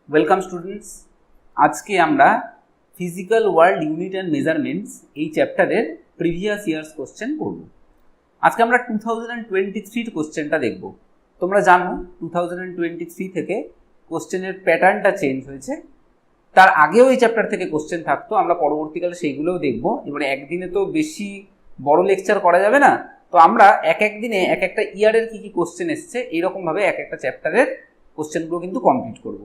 Welcome students. আজকে আমরা physical world unit and measurements এই চ্যাপ্টারের প্রিভিয়াস ইয়ার্স কোশ্চেন করব। আজকে আমরা 2023 কোশ্চেনটা দেখব। তোমরা জানো 2023 থেকে কোশ্চেনের প্যাটার্নটা চেঞ্জ হয়েছে। তার আগেও এই চ্যাপ্টার থেকে কোশ্চেন থাকতো, আমরা পরবর্তীকালে সেইগুলোও দেখব। এবারে একদিনে তো বেশি বড় লেকচার করা যাবে না, তো আমরা এক এক দিনে এক একটা ইয়ারের কী কী কোশ্চেন এসছে এইরকমভাবে এক একটা চ্যাপ্টারের কোশ্চেনগুলো কিন্তু কমপ্লিট করব।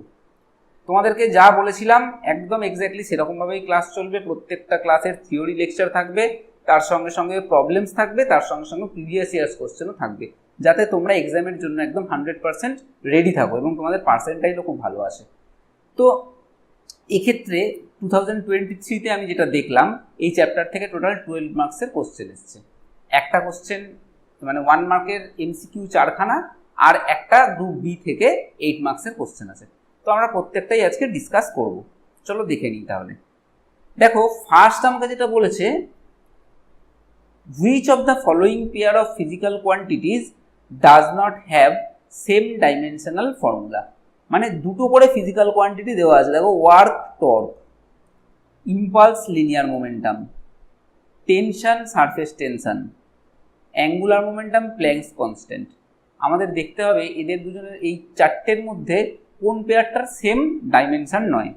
তোমাদেরকে যা বলেছিলাম একদম এক্স্যাক্টলি সেরকমভাবেই ক্লাস চলবে। প্রত্যেকটা ক্লাসের থিওরি লেকচার থাকবে, তার সঙ্গে সঙ্গে প্রবলেমস থাকবে, তার সঙ্গে সঙ্গে প্রিভিয়াস ইয়ার্স কোশ্চেনও থাকবে, যাতে তোমরা এক্সামের জন্য একদম 100% রেডি থাকো এবং তোমাদের পার্সেন্টাইলও খুব ভালো আসে। তো এক্ষেত্রে 2023-তে আমি যেটা দেখলাম, এই চ্যাপ্টার থেকে টোটাল 12 মার্কসের কোশ্চেন এসছে। একটা কোশ্চেন মানে 1 মার্কের এমসিকিউ 4খানা, আর একটা গ্রুপ বি থেকে 8 মার্কসের কোশ্চেন আছে। তো আমরা প্রত্যেকটাই আজকে ডিসকাস করব। চলো দেখে নিই তাহলে। দেখো, ফার্স্ট আমাকে যেটা বলেছে, which of the following pair of physical quantities does not have same dimensional formula. মানে দুটো করে ফিজিক্যাল কোয়ান্টিটি দেওয়া আছে। দেখো, work torque, impulse linear momentum, tension surface tension, angular momentum planks constant. আমাদের দেখতে হবে এদের দুজনের এই চারটের মধ্যে কোন পেয়ারটার সেম ডাইমেনশন নয়।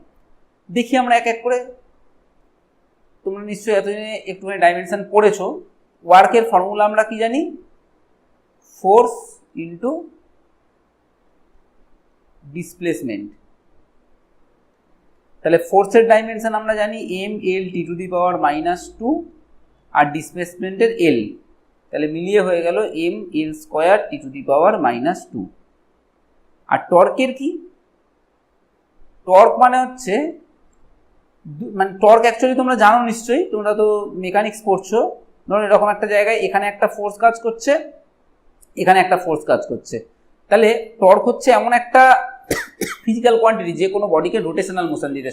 দেখি আমরা এক এক করে। তোমরা নিশ্চয়ই এতদিনে একটুখানি ডাইমেনশন পড়েছো। ওয়ার্কের ফর্মুলা আমরা কি জানি? Force into displacement. তাহলে ফোর্সের ডাইমেনশন আমরা জানি m(l)(t⁻⁻²) আর ডিসপ্লেসমেন্টের l, তাহলে মিলিয়ে হয়ে গেল m(l²)(t⁻⁻²). আর টর্কের কি? টর্ক মানে হচ্ছে, মানে টর্ক অ্যাকচুয়ালি তোমরা জানো নিশ্চয়ই, তোমরা তো মেকানিক্স পড়ছো। ধরো এরকম একটা জায়গায় এখানে একটা ফোর্স কাজ করছে, এখানে একটা ফোর্স কাজ করছে। তাহলে টর্ক হচ্ছে এমন একটা ফিজিক্যাল কোয়ান্টিটি যে কোনো বডিকে রোটেশনাল মোশন দিতে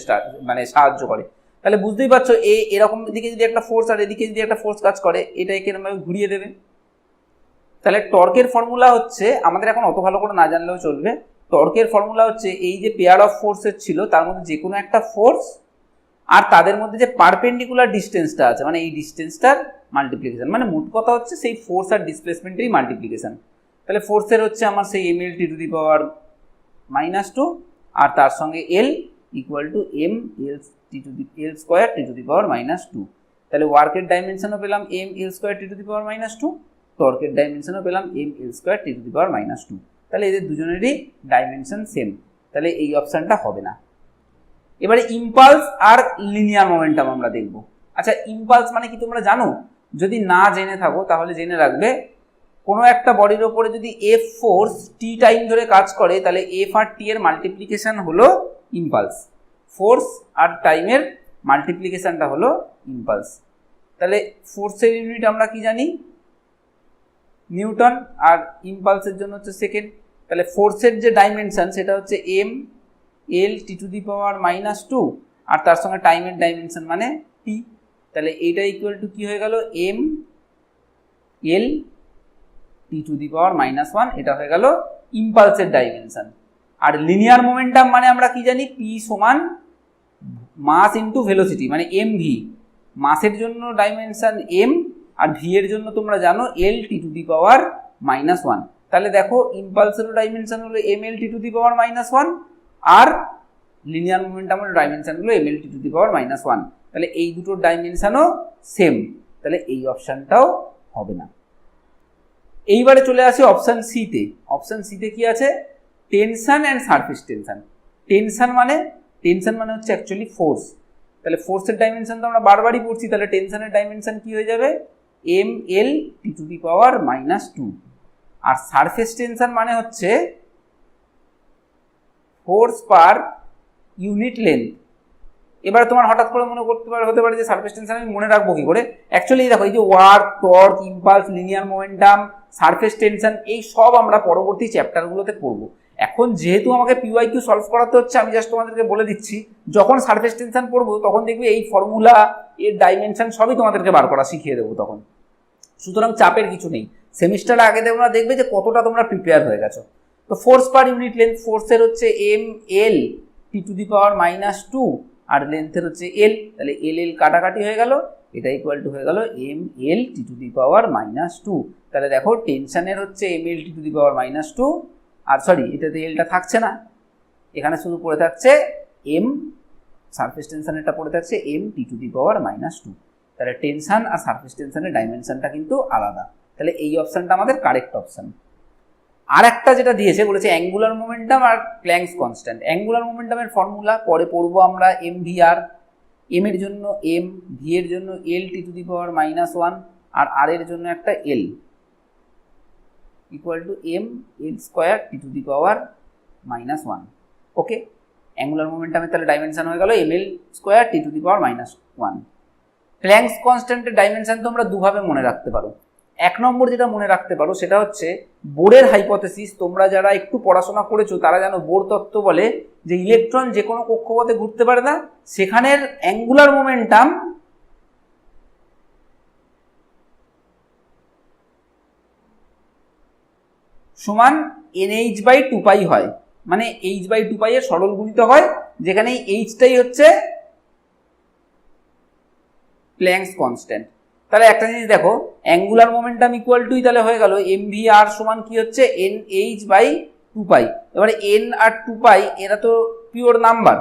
মানে সাহায্য করে। তাহলে বুঝতেই পারছো, এরকম দিকে যদি একটা ফোর্স আর এদিকে যদি একটা ফোর্স কাজ করে, এটাকে এরকমভাবে ঘুরিয়ে দেবে। তাহলে টর্কের ফর্মুলা হচ্ছে, আমাদের এখন অত ভালো করে না জানলেও চলবে, টর্কের ফর্মুলা হচ্ছে এই যে পেয়ার অফ ফোর্সের ছিল তার মধ্যে যে কোনো একটা ফোর্স আর তাদের মধ্যে যে পারপেন্ডিকুলার ডিস্টেন্সটা আছে, মানে এই ডিস্টেন্সটার মাল্টিপ্লিকেশন। মানে মোট কথা হচ্ছে সেই ফোর্স আর ডিসপ্লেসমেন্টেরই মাল্টিপ্লিকেশন। তাহলে ফোর্সের হচ্ছে আমার সেই mL(t⁻⁻²) আর তার সঙ্গে l ইকুয়াল টু mL²(t⁻⁻²). তাহলে ওয়ার্কের ডাইমেনশনও পেলাম mL²(t⁻⁻²), টর্কের ডাইমেনশনও পেলাম mL²(t⁻⁻²). তাহলে এদের দুজনেরই ডাইমেনশন সেম, তাহলে এই অপশানটা হবে না। এবারে ইম্পালস আর লিনিয়ার মোমেন্টাম আমরা দেখব। আচ্ছা, ইম্পালস মানে কি তোমরা জানো? যদি না জেনে থাকো তাহলে জেনে রাখবে, কোনো একটা বডির ওপরে যদি এফ ফোর্স টি টাইম ধরে কাজ করে, তাহলে এফ আর টি এর মাল্টিপ্লিকেশন হলো ইম্পালস। ফোর্স আর টাইমের মাল্টিপ্লিকেশনটা হলো ইম্পালস। তাহলে ফোর্সের ইউনিট আমরা কি জানি? নিউটন, আর ইম্পালসের জন্য হচ্ছে সেকেন্ড। তাহলে ফোর্সের যে ডাইমেনশন সেটা হচ্ছে mL(t⁻⁻²) আর তার সঙ্গে টাইমের ডাইমেনশন মানে টি। তাহলে এইটা ইকুয়াল টু কি হয়ে গেল? mL(t⁻⁻1), এটা হয়ে গেল ইম্পালসের ডাইমেনশন। আর লিনিয়ার মোমেন্টাম মানে আমরা কি জানি? P সমান মাস ইন্টু ভেলোসিটি, মানে mv। মাসের জন্য ডাইমেনশন m, আর ভি এর জন্য তোমরা জানো L(t⁻⁻1). তাহলে দেখো, ইম্পালসেরও ডাইমেনশন হলো mL(t⁻⁻1) আর লিনিয়ার মোমেন্টামের ডাইমেনশন হলো mL(t⁻⁻1). তাহলে এই দুটোর ডাইমেনশনও সেম, তাহলে এই অপশানটাও হবে না। এইবারে চলে আসে অপশান সিতে। অপশান সিতে কি আছে? Tension and surface tension. Tension মানে হচ্ছে অ্যাকচুয়ালি ফোর্স। তাহলে ফোর্সের ডাইমেনশন তো আমরা বারবারই পড়ছি, তাহলে টেনশনের ডাইমেনশন কি হয়ে যাবে? mL(t⁻⁻2). আর সারফেস টেনশন মানে হচ্ছে ফোর্স পার ইউনিট লেন্থ। এবারে তোমার হঠাৎ করে মনে হতে পারে যে সারফেস টেনশন আমি মনে রাখবো কি করে? অ্যাকচুয়ালি দেখো, এই যে work, torque, impulse, linear momentum, surface tension, এই সব আমরা পরবর্তী চ্যাপ্টারগুলোতে পড়বো। এখন যেহেতু আমাকে পিওয়াইকিউ সলভ করাতে হচ্ছে, আমি জাস্ট তোমাদেরকে বলে দিচ্ছি, যখন সারফেস টেনশন পড়বো তখন দেখবে এই ফর্মুলা, এর ডাইমেনশন সবই তোমাদেরকে বার করা শিখিয়ে দেবো তখন। সুতরাং চাপের কিছু নেই। সেমিস্টার আগে তোমরা দেখবে যে কতটা তোমরা প্রিপেয়ার হয়ে গেছো। তো ফোর্স পার ইউনিট লেন্থ, ফোর্সের হচ্ছে mL T to the power minus two আর লেন্থের হচ্ছে এল, তাহলে এল এল কাটাকাটি হয়ে গেল, এটা ইকুয়াল টু হয়ে গেল M L T to the power minus two. তাহলে দেখো টেনশনের হচ্ছে M L T to the power minus two, আর সরি এটাতে এলটা থাকছে না, এখানে শুধু পড়ে থাকছে এম, সারফেস টেনশনেরটা পড়ে থাকছে M T to the power minus two. তাহলে টেনশন আর সারফেস টেনশনের ডাইমেনশনটা কিন্তু আলাদা, তাহলে এই অপশানটা আমাদের কারেক্ট অপশান। আর একটা যেটা দিয়েছে বলেছে অ্যাঙ্গুলার মোমেন্টাম আর প্ল্যাঙ্কস কনস্ট্যান্ট। অ্যাঙ্গুলার মোমেন্টামের ফর্মুলা পরে পড়বো আমরা, এম ভি আর, এম এর জন্য এম, ভি এর জন্য L T to the power minus one, আর আর এর জন্য একটা L equal to M L square T to the power minus one. Okay, angular মোমেন্টামের তাহলে ডাইমেনশন হয়ে গেল M L square T to the power minus one. Planck's কনস্ট্যান্টের dimension তোমরা দুভাবে মনে রাখতে পারো। এক নম্বর যেটা মনে রাখতে পারো সেটা হচ্ছে বোরের হাইপোথেসিস। তোমরা যারা একটু পড়াশোনা করেছো তারা জানো বোর তত্ত্ব বলে যে ইলেকট্রন যে কোনো কক্ষপথে ঘুরতে পারে না, সেখানের অ্যাঙ্গুলার মোমেন্টাম সমান NH বাই 2 পাই হয়, মানে H বাই 2 পাই এর সরল গুণিত হয়, যেখানে এইচটাই হচ্ছে প্ল্যাঙ্কস কনস্ট্যান্ট। তাহলে একটা জিনিস দেখো, অ্যাঙ্গুলার মোমেন্টাম ইকুয়াল টুই তাহলে হয়ে গেল এম ভি আর সমান কি হচ্ছে NH বাই 2 পাই। এবারে এন আর 2 পাই এরা তো পিওর নাম্বার,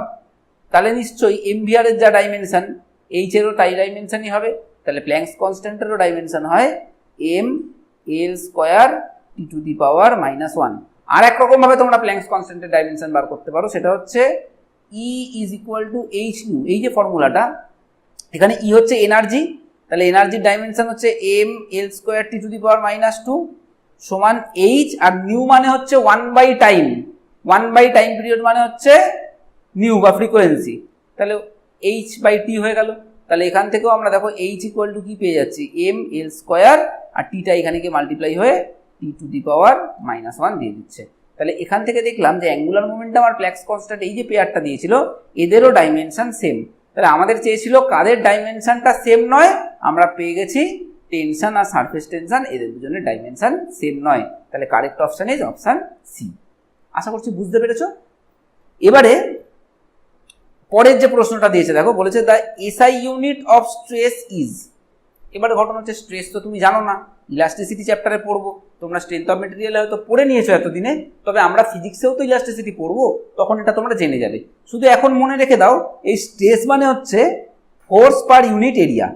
তাহলে নিশ্চয়ই এম ভি আর এর যা ডাইমেনশন এইচ এরও তাই ডাইমেনশনই হবে, তাহলে প্ল্যাঙ্কস কনস্ট্যান্টেরও ডাইমেনশন হয় M L square T to the power minus one. আর একরকম ভাবে তোমরা প্ল্যাঙ্কস কনস্ট্যান্টের ডাইমেনশন বার করতে পারো, সেটা হচ্ছে E is equal to H U. এই যে ফর্মুলাটা, এখানে ই হচ্ছে এনার্জি, তাহলে এনার্জির ডাইমেনশন হচ্ছে M L square T to the power minus two সমান এইচ, আর নিউ মানে হচ্ছে 1 by time, 1 by time period মানে হচ্ছে নিউ বা ফ্রিকোয়েন্সি, তাহলে এইচ বাই টি হয়ে গেল। তাহলে এখান থেকেও আমরা দেখো এইচ ইকুয়াল টু কি পেয়ে যাচ্ছি এম এল স্কোয়ার, আর টিটা এখানে গিয়ে মাল্টিপ্লাই হয়ে T to the power minus one দিয়ে দিচ্ছে। তাহলে এখান থেকে দেখলাম যে অ্যাঙ্গুলার মোমেন্টাম আর প্ল্যাঙ্কস কনস্ট্যান্ট এই যে পেয়ারটা দিয়েছিল এদেরও ডাইমেনশন সেম। তাহলে আমাদের চেয়েছিল কাদের ডাইমেনশনটা সেম নয়, আমরা পেয়ে গেছি টেনশন আর সারফেস টেনশন এদের দুজনের ডাইমেনশন সেম নয়, তাহলে correct option is option C. আশা করছি বুঝতে পেরেছো। এবারে পরের যে প্রশ্নটা দিয়েছে দেখো, বলেছে the SI unit of stress is. এবারে ঘটনা হচ্ছে স্ট্রেস তো তুমি জানো না, ইলাস্টিসিটি চ্যাপ্টারে পড়বো, তোমরা স্ট্রেংথ অফ মেটেরিয়ালে হয়তো পড়ে নিয়েছো এতদিনে, তবে আমরা ফিজিক্সেও তো ইলাস্টিসিটি পড়বো, তখন এটা তোমরা জেনে যাবে। শুধু এখন মনে রেখে দাও এই স্ট্রেস মানে হচ্ছে ফোর্স পার ইউনিট এরিয়া,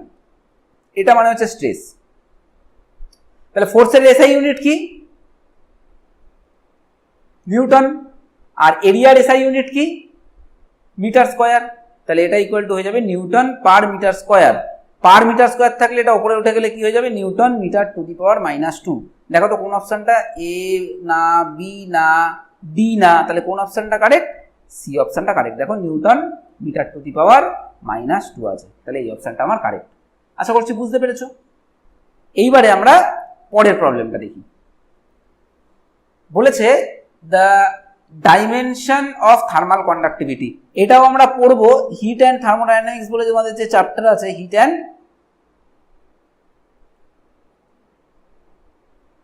এটা মানে হচ্ছে স্ট্রেস। তাহলে ফোর্সের এসআই ইউনিট কি? নিউটন। আর এরিয়ার এসআই ইউনিট কি? Metre square. তাহলে এটা ইকুয়াল টু হয়ে যাবে newton per metre square. Per metre square থাকলে এটা উপরে উঠে গেলে কি হয়ে যাবে newton metre to the power minus two. দেখো তো কোন অপশনটা এ না বি না ডি না, তাহলে কোন অপশনটা কারেক্ট? সি অপশনটা কারেক্ট। দেখো newton metre to the power minus two আছে, তাহলে এই অপশনটা আমার কারেক্ট। আশা করছি বুঝতে পেরেছো। এইবারে আমরা পরের প্রবলেমটা দেখি। বলেছে the dimension of thermal conductivity. এটাও আমরা পড়বো হিট অ্যান্ড থার্মোডাইনামিক্স বলে আমাদের যে চ্যাপ্টার আছে হিট অ্যান্ড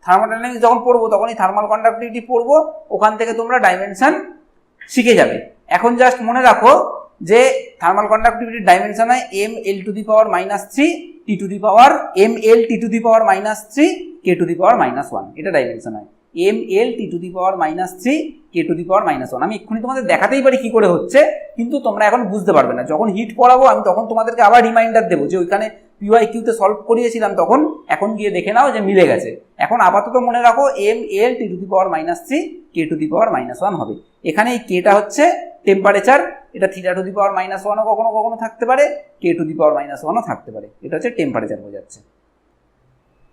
থার্মোডাইনামিক্স, যখন পড়বো তখনই থার্মাল কন্ডাক্টিভিটি পড়বো, ওখান থেকে তোমরা ডাইমেনশন শিখে যাবে। এখন জাস্ট মনে রাখো যে থার্মাল কন্ডাক্টিভিটির ডাইমেনশন হয় M L to the power minus three T to the power M L T to the power minus three K to the power minus one, এটা ডাইমেনশন হয় M L T to the power minus three K to the power minus one. আমি এক্ষুনি তোমাদের দেখাতেই পারি কি করে হচ্ছে, কিন্তু তোমরা এখন বুঝতে পারবে না। যখন হিট পড়াবো আমি তখন তোমাদেরকে আবার রিমাইন্ডার দেবো যে ওইখানে পিওয়াইকিউতে সলভ করিয়েছিলাম, তখন এখন গিয়ে দেখে নাও যে মিলে গেছে। এখন আপাতত মনে রাখো M L T to the power minus three K to the power minus one হবে। এখানে এই কেটা হচ্ছে টেম্পারেচার, এটা theta to the power minus ওয়ানও কখনো কখনো থাকতে পারে, কে টু দি পাওয়ার মাইনাস ওয়ানও থাকতে পারে, এটা হচ্ছে টেম্পারেচার বোঝাচ্ছে।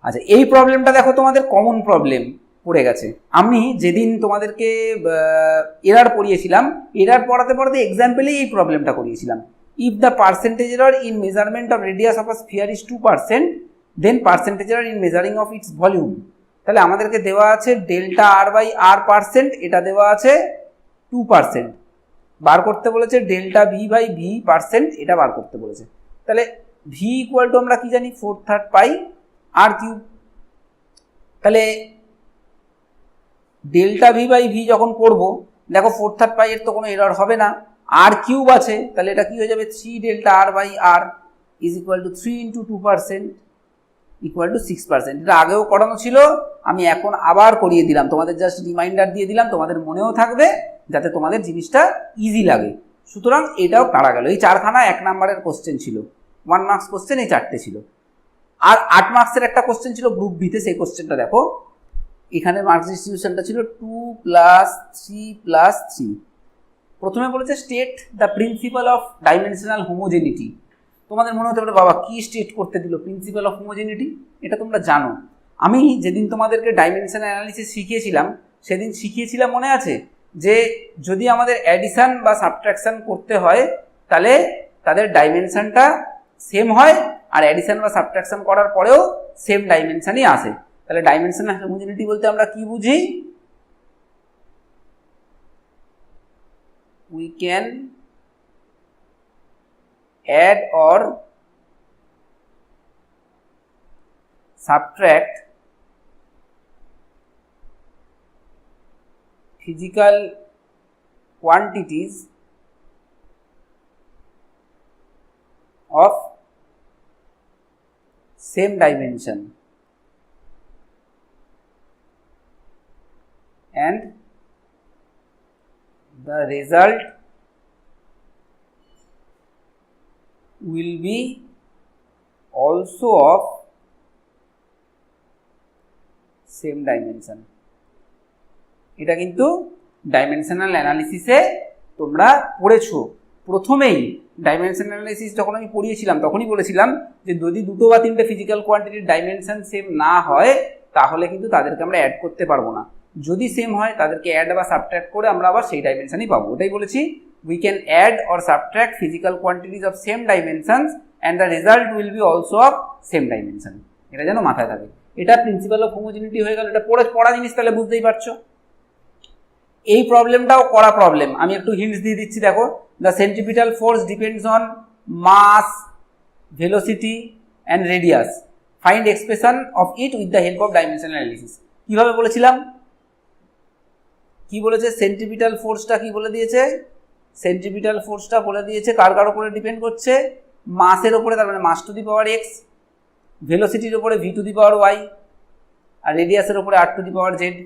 আচ্ছা, এই প্রবলেমটা দেখো তোমাদের কমন প্রবলেম পড়ে গেছে। আমি যেদিন তোমাদেরকে এরার পড়িয়েছিলাম, এরার পড়াতে পড়াতে এক্সাম্পলেই এই প্রবলেমটা করিয়েছিলাম। If the percentage error in measurement of radius of a sphere is 2%, then percentage error in measuring of its volume. তাহলে আমাদেরকে দেওয়া আছে delta R by R percent, এটা দেওয়া আছে 2%। বার করতে বলেছে delta V by V percent, এটা বার করতে বলেছে। তাহলে ভি ইকুয়াল টু আমরা কি জানি 4/3 পাই আর কিউব। তাহলে ডেল্টা ভি বাই ভি যখন করবো, দেখো 4/3 পাই এর তো কোনো এরর হবে না, আর কিউব আছে, তাহলে এটা কি হয়ে যাবে 3 delta R by R is equal to 3 into 2% equal to 6%। এটা আগেও করানো ছিল, আমি এখন আবার করিয়ে দিলাম, তোমাদের জাস্ট রিমাইন্ডার দিয়ে দিলাম, তোমাদের মনেও থাকবে যাতে তোমাদের জিনিসটা ইজি লাগে। সুতরাং এটাও পারা গেল। এই 4খানা 1 নাম্বারের কোশ্চেন ছিল, 1 মার্কস কোশ্চেন এই 4টে ছিল। আর 8 মার্কসের একটা কোশ্চেন ছিল গ্রুপ বিতে, সেই কোশ্চেনটা দেখো। এখানে মার্কস ডিস্ট্রিবিউশনটা ছিল 2 + 3 + 3। প্রথমে বলেছে state the principle of dimensional homogeneity. তোমাদের মনে হতে পারে বাবা কি স্টেট করতে দিল, প্রিন্সিপাল অফ হোমোজেনিটি এটা তোমরা জানো। আমি যেদিন তোমাদেরকে ডাইমেনশন অ্যানালিসিস শিখিয়েছিলাম সেদিন শিখিয়েছিলাম মনে আছে যে যদি আমাদের অ্যাডিশন বা সাবট্রাকশন করতে হয় তাহলে তাদের ডাইমেনশনটা সেম হয়, আর অ্যাডিশন বা সাবট্রাকশন করার পরেও সেম ডাইমেনশনই আসে। তাহলে ডাইমেনশনাল হোমোজেনিটি বলতে আমরা কি বুঝি? we can add or subtract physical quantities of same dimension and the result will be also of same dimension। এটা কিন্তু ডাইমেনশনাল অ্যানালিসিসে তোমরা পড়েছো। প্রথমেই ডাইমেনশনাল অ্যানালিসিস যখন আমি পড়িয়েছিলাম তখনই বলেছিলাম যে যদি 2 বা 3টে ফিজিক্যাল কোয়ান্টিটির ডাইমেনশন সেম না হয় তাহলে কিন্তু তাদেরকে আমরা অ্যাড করতে পারবো না। যদি সেম হয় তাদেরকে অ্যাড বা সাবট্র্যাক্ট করে আমরা আবার সেই ডাইমেনশনই পাবো। ওটাই বলেছি, we can add or subtract physical quantities of same dimensions and the result will be also of same dimension। এটা যেন মাথায় থাকে। এটা প্রিন্সিপাল অফ হোমোজেনিটি হয়ে গেল। এটা পড়া জিনিস, তাহলে বুঝতেই পারছো। এই প্রবলেমটাও করা প্রবলেম, আমি একটু হিন্টস দিয়ে দিচ্ছি। দেখো, the centripetal force depends on mass, velocity and radius, find expression of it with the help of dimensional analysis. কিভাবে বলেছিলাম? কি বলেছে? সেন্ট্রিপিটাল ফোর্সটা কি বলে দিয়েছে? সেন্ট্রিপিটাল ফোর্সটা বলে দিয়েছে কার উপরে ডিপেন্ড করছে? মাসের ওপরে, তার মানে মাস টু দি পাওয়ার এক্স, ভেলোসিটির ওপরে V to the power Y, আর রেডিয়াসের ওপরে R to the power Z.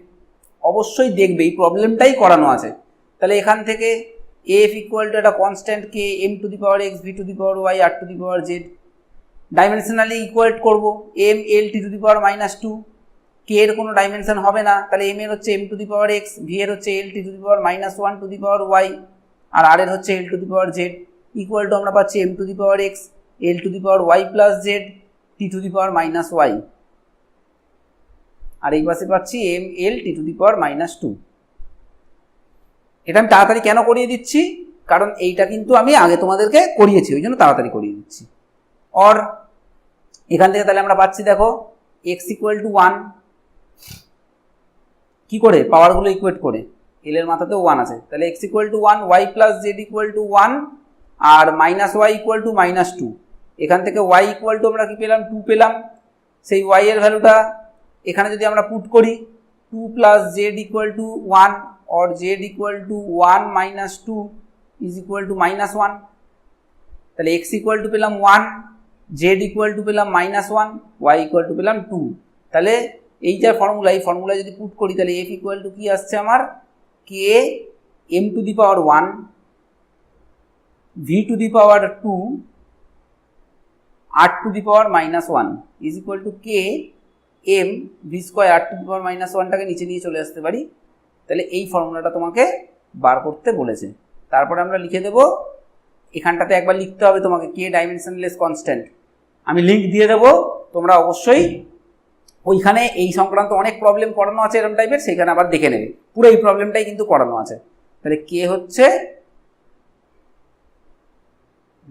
অবশ্যই দেখবে এই প্রবলেমটাই করানো আছে। তাহলে এখান থেকে এফ ইকুয়াল টু একটা constant K M to the power X, V to the power Y, R to the power Z. Dimensionally equate করবো M L T to the power -2। K এর কোনো ডাইমেনশন হবে না, তাহলে এম এর হচ্ছে M to the power X, V এর হচ্ছে L T to the power -1 to the power Y, আর আর এর হচ্ছে L to the power Z. Equal to আমরা পাচ্ছি M to the power X, L to the power Y plus Z, T to the power -Y, আর এই পাশে পাচ্ছি M L T to the power -2। এটা আমি তাড়াতাড়ি কেন করিয়ে দিচ্ছি? কারণ এইটা কিন্তু আমি আগে তোমাদেরকে করিয়েছি, ওই জন্য তাড়াতাড়ি করিয়ে দিচ্ছি। অর এখান থেকে তাহলে আমরা পাচ্ছি, দেখো, এক্স ইকুয়াল টু 1, কি করে? পাওয়ারগুলো ইকুয়েট করে, এল এর মাথাতেও 1 আছে, তাহলে X equal to 1, Y plus Z equal to 1, আর -y ইকুয়াল টু -2। এখান থেকে y ইকুয়াল টু আমরা কি পেলাম? 2 পেলাম। সেই y এর ভ্যালুটা এখানে যদি আমরা পুট করি, 2 plus Z equal to 1 or z equal to 1 - 2 is equal to -1। তাহলে x ইকুয়াল টু পেলাম 1, z ইকুয়াল টু পেলাম -1, y ইকুয়াল টু পেলাম 2। তাহলে এই যে ফর্মুলা, এই ফর্মুলা যদি পুট করি তাহলে f ইকুয়াল টু কি আসছে আমার? k m to the power 1, v to the power 2, r to the power -1 is equal to k m v square r to the power -1টাকে নিচে নিয়ে চলে আসতে পারি। তাহলে এই ফর্মুলাটা তোমাকে বার করতে বলেছে। তারপরে আমরা লিখে দেব, এখানটাতে একবার লিখতে হবে তোমাকে কে ডাইমেনশনলেস কনস্ট্যান্ট। আমি লিঙ্ক দিয়ে দেবো, তোমরা অবশ্যই ওইখানে এই সংক্রান্ত অনেক প্রবলেম করানো আছে এরকম টাইপের, সেইখানে আবার দেখে নেবে। পুরো এই প্রবলেমটাই কিন্তু করানো আছে। তাহলে কে হচ্ছে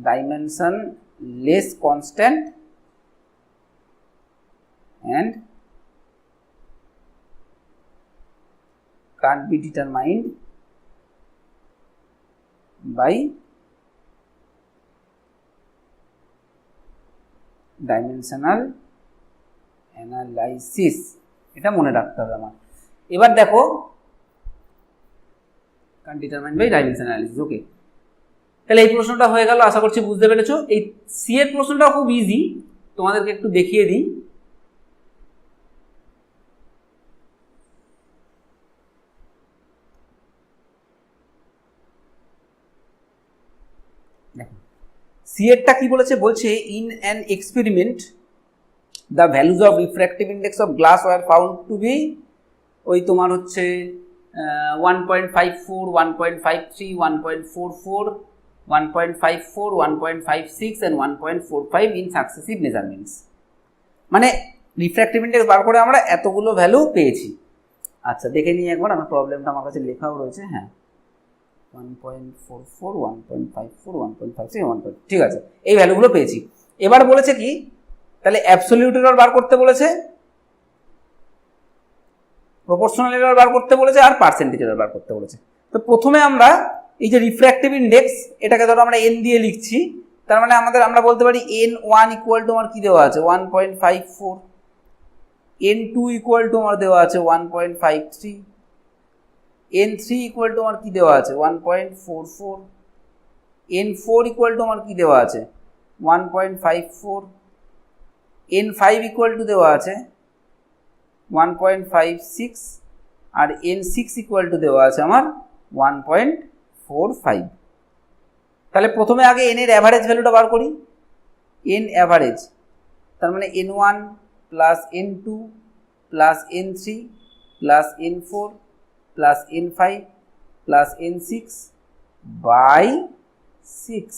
dimensionless constant and can't be determined by dimensional analysis। এটা মনে রাখতে হবে আমার। এবার দেখো, can't determine by dimensional analysis, ওকে। তাহলে এই প্রশ্নটা হয়ে গেল, আশা করছি বুঝতে পেরেছো। এই সি এর প্রশ্নটা খুব ইজি, তোমাদেরকে একটু দেখিয়ে দিই। দেখো সি এরটা কি বলেছে, বলছে in an experiment the values of refractive index of glass were found to be, ওই তোমার হচ্ছে 1.54, 1.53, 1.44, 1.54, 1.56 and 1.45 in successive measurements। মানে রিফ্র্যাক্টিভ ইন্ডেক্স বার করে আমরা এতগুলো ভ্যালু পেয়েছি। আচ্ছা দেখে নিই একবার, আমার প্রবলেমটা আমার কাছে লেখাও রয়েছে। হ্যাঁ 1.44, 1.54, 1.56, 1. ঠিক আছে, এই ভ্যালুগুলো পেয়েছি। এবার বলেছে কি, তাহলে অ্যাবসলিউট এরর বার করতে বলেছে, প্রপোর্শনাল এরর বার করতে বলেছে, আর পার্সেন্টেজ এরর বার করতে বলেছে। তো প্রথমে আমরা এই যে রিফ্র্যাক্টিভ ইন্ডেক্স, এটাকে ধরো আমরা এন দিয়ে লিখছি, তার মানে আমরা বলতে পারি n1 ইকুয়াল টু আমার কি দেওয়া আছে 1.54, n2 ইকুয়াল টু আমার দেওয়া আছে 1.53, n3 ইকুয়াল টু আমার কি দেওয়া আছে 1.44, n4 ইকুয়াল টু আমার কি দেওয়া আছে 1.54, n5 ইকুয়াল টু দেওয়া আছে 1.56, আর n6 ইকুয়াল টু দেওয়া আছে আমার 1.45। তাহলে প্রথমে আগে n এর অ্যাভারেজ ভ্যালুটা বার করি। n অ্যাভারেজ, তার মানে n1 plus n2 plus n3 plus n4 plus n5 plus n6 by 6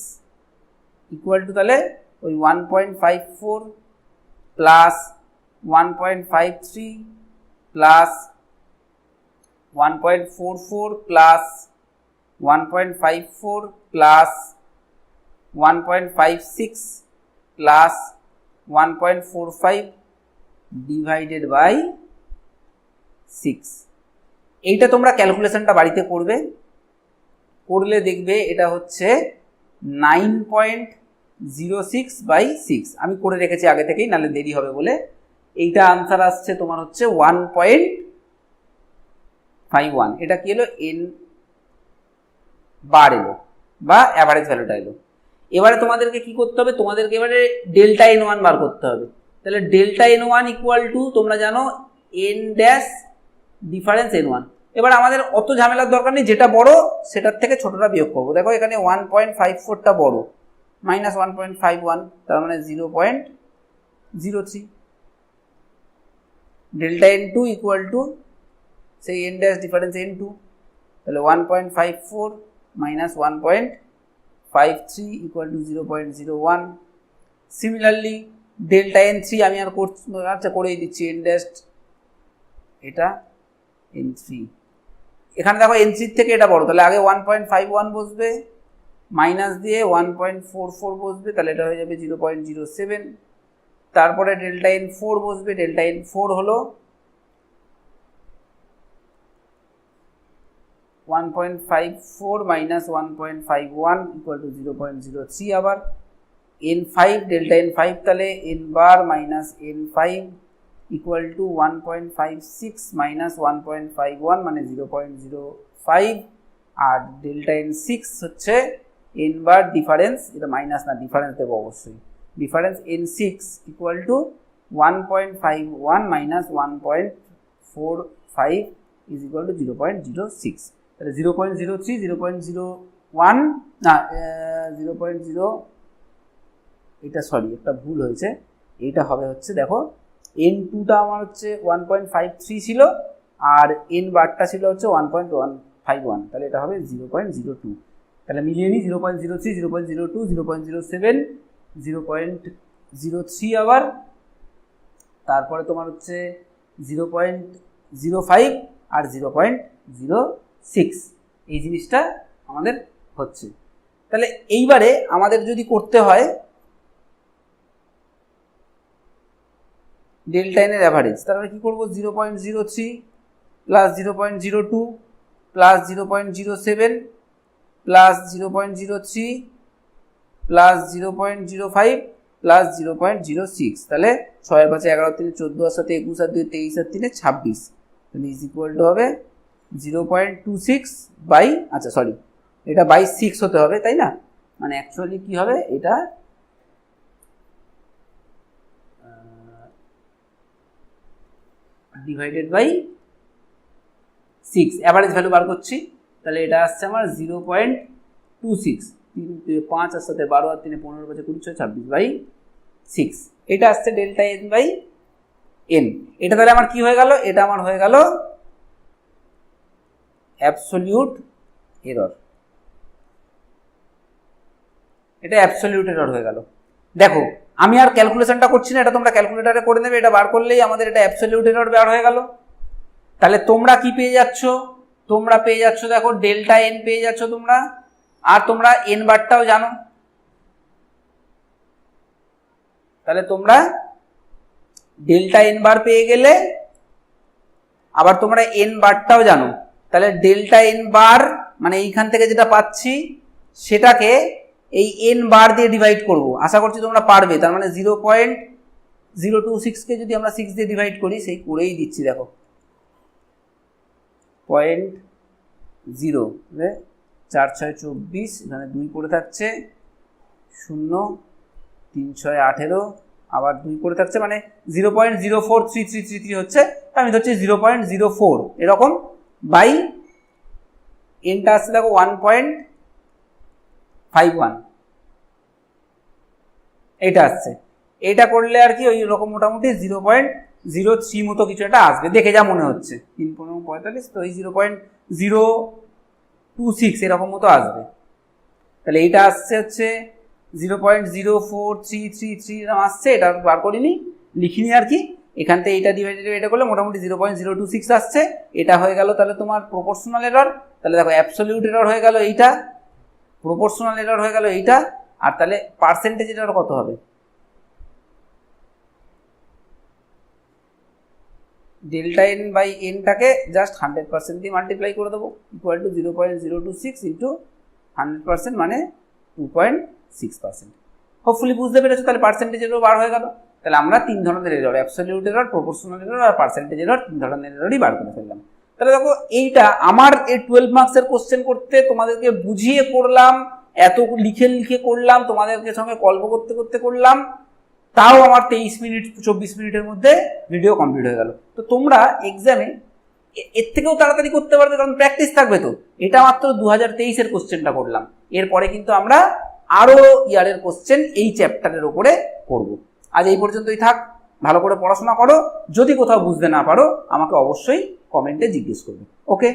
equal to তাহলে ওই 1.54 plus 1.53 plus 1.44 plus 1.54 plus 1.56 plus 1.45 divided by 6। এইটা তোমরা ক্যালকুলেশনটা বাড়িতে করবে, করলে দেখবে এটা হচ্ছে 9.06 বাই 6। আমি করে রেখেছি আগে থেকেই, নাহলে দেরি হবে বলে। এইটা আনসার আসছে তোমার হচ্ছে 1.51। এটা কি এলো, এন বার এলো বা অ্যাভারেজ ভ্যালুটা এলো। এবারে তোমাদেরকে কি করতে হবে, তোমাদেরকে এবারে ডেল্টা n1 বার করতে হবে। তাহলে ডেল্টা n1 ইকুয়াল টু তোমরা জানো n ড্যাশ ডিফারেন্স n1। এবার আমাদের অত ঝামেলার দরকার নেই, যেটা বড় সেটার থেকে ছোটটা বিয়োগ করবো। দেখো এখানে 1.54টা বড়, মাইনাস 1.51, তার মানে 0.03। ডেল্টা n2 ইকুয়াল টু সেই n ড্যাশ ডিফারেন্স n2, তাহলে 1.54 minus 1.53 equal to 0.01। Similarly delta n3 আমি আর করেই দিচ্ছি, n ড্যাশ এটা n3, এখানে দেখো n3 থেকে এটা বড়, তাহলে আগে 1.51 বসবে, মাইনাস দিয়ে 1.44 বসবে, তাহলে এটা হয়ে যাবে 0.07। তারপরে ডেল্টা n4 বসবে, ডেল্টা n4 হলো 1.54 মাইনাস 1.51 ইকুয়াল টু 0.03। আবার n5, ডেল্টা n5 তাহলে n bar minus n5 equal to 1.56 minus 1.51 মানে 0.05। আর ডেল্টা n6 হচ্ছে n বার ডিফারেন্স, এটা মাইনাস না ডিফারেন্স দেবো অবশ্যই, difference n6 equal to 1.51 minus 1.45 is equal two 0.06। তাহলে 0.03, 0.01 না 0.0, এটা সরি একটা ভুল হয়েছে, এইটা হবে হচ্ছে দেখো n2টা আমার হচ্ছে 1.53 ছিল আর n বারটা ছিল হচ্ছে 1.151, তাহলে এটা হবে 0.02। তাহলে মিলিয়ে নিই 0.03, 0.02, 0.07, 0.03 আবার, তারপরে তোমার হচ্ছে 0.05 আর 0.06, এই জিনিসটা আমাদের হচ্ছে। তাহলে এইবারে আমাদের যদি করতে হয় ডেল্টা এন এর অ্যাভারেজ, তাহলে কি করবো 0.03 plus 0.02 plus 0.07 plus 0.03 plus 0.05 plus 0.06, তাহলে 6 5 11 3 14 আর 7 21 আর 2 23 আর 3 26, তাহলে ইজ ইকুয়াল টু হবে 0.26 বাই, আচ্ছা সরি এটা বাই 6 হতে হবে তাই না, মানে অ্যাকচুয়ালি কি হবে, এটা ডিভাইডেড বাই 6, অ্যাভারেজ ভ্যালু বার করছি, তাহলে এটা আসছে আমার 0.26, 5 আর সাথে 12 আর 3 15 5 20 26 বাই 6, এটা আসছে ডেল্টা এন বাই এন। এটা তাহলে আমার কি হয়ে গেল, এটা আমার হয়ে গেল অ্যাবসলিউট এরর, এটা অ্যাবসলিউট এরর হয়ে গেল। দেখো আমি আর ক্যালকুলেশনটা করছি না, এটা তোমরা ক্যালকুলেটারে করে নেবে, এটা বার করলেই আমাদের এটা অ্যাবসলিউট এরর বার হয়ে গেল। তাহলে তোমরা কি পেয়ে যাচ্ছ, তোমরা পেয়ে যাচ্ছ দেখো ডেল্টা এন পেয়ে যাচ্ছ তোমরা, আর তোমরা এন বারটাও জানো, তাহলে তোমরা ডেল্টা এন বার পেয়ে গেলে, আবার তোমরা এন বারটাও জানো, তাহলে ডেল্টা এন বার মানে এইখান থেকে যেটা পাচ্ছি সেটাকে এই এন বার দিয়ে ডিভাইড করব, আশা করছি তোমরা পারবে। তার মানে 0.026 কে যদি আমরা 6 দিয়ে ডিভাইড করি, সেই করেই দিচ্ছি দেখো 0.0, 4 6 24, এখানে 2 পড়ে থাকছে, 0 3 6 18, আবার 2 পড়ে থাকছে, মানে 0.043333 হচ্ছে, আমি ধরছি 0.04 এরকম, বাই এনটা আসছে দেখো 1.51, এটা আসছে। এটা করলে আর কি ওই রকম মোটামুটি 0.03 মতো কিছু একটা আসবে, দেখে যা মনে হচ্ছে, 3 15 45, তো এই 0.026 এরকম মতো আসবে। তাহলে এইটা আসছে হচ্ছে 0.04333 এরকম আসছে, এটা বার করিনি, লিখিনি আর কি। এখান থেকে এটা ডিভাইডেড এটা করলে মোটামুটি 0.026 আসছে, এটা হয়ে গেল তাহলে তোমার প্রপোর্শনাল এরর। তাহলে দেখো অ্যাবসলিউট এরর হয়ে গেল এইটা, প্রপোর্শনাল এরর হয়ে গেল এইটা, আর তাহলে পার্সেন্টেজ এরর কত হবে, ডেল্টা এন বাই এনটাকে জাস্ট 100% দিয়ে মাল্টিপ্লাই করে দেবো, ইকুয়াল টু 0.026 ইন্টু 100%, মানে 2.6%। হোপফুলি বুঝতে পেরেছো, তাহলে পার্সেন্টেজ এরর বার হয়ে গেল। তাহলে আমরা 3 ধরনের error, absolute error, proportional error আর পার্সেন্টেজ এরর, 3 ধরনের এররই বার করে ফেললাম। তাহলে দেখো এইটা আমার এই 12 মার্কসের কোশ্চেন করতে তোমাদেরকে বুঝিয়ে করলাম, এত লিখে লিখে করলাম, তোমাদেরকে সঙ্গে গল্প করতে করতে করলাম, তাও আমার 23 মিনিট 24 মিনিটের মধ্যে ভিডিও কমপ্লিট হয়ে গেল। তো তোমরা এক্সামে এর থেকেও তাড়াতাড়ি করতে পারবে, কারণ প্র্যাকটিস থাকবে। তো এটা মাত্র 2023-এর কোশ্চেনটা করলাম, এরপরে কিন্তু আমরা আরো ইয়ারের কোশ্চেন এই চ্যাপ্টারের উপরে করব। আজ এই পর্যন্তই থাক, ভালো করে পড়াশোনা করো, যদি কোথাও বুঝতে না পারো আমাকে অবশ্যই কমেন্টে জিজ্ঞেস করবে। ওকে।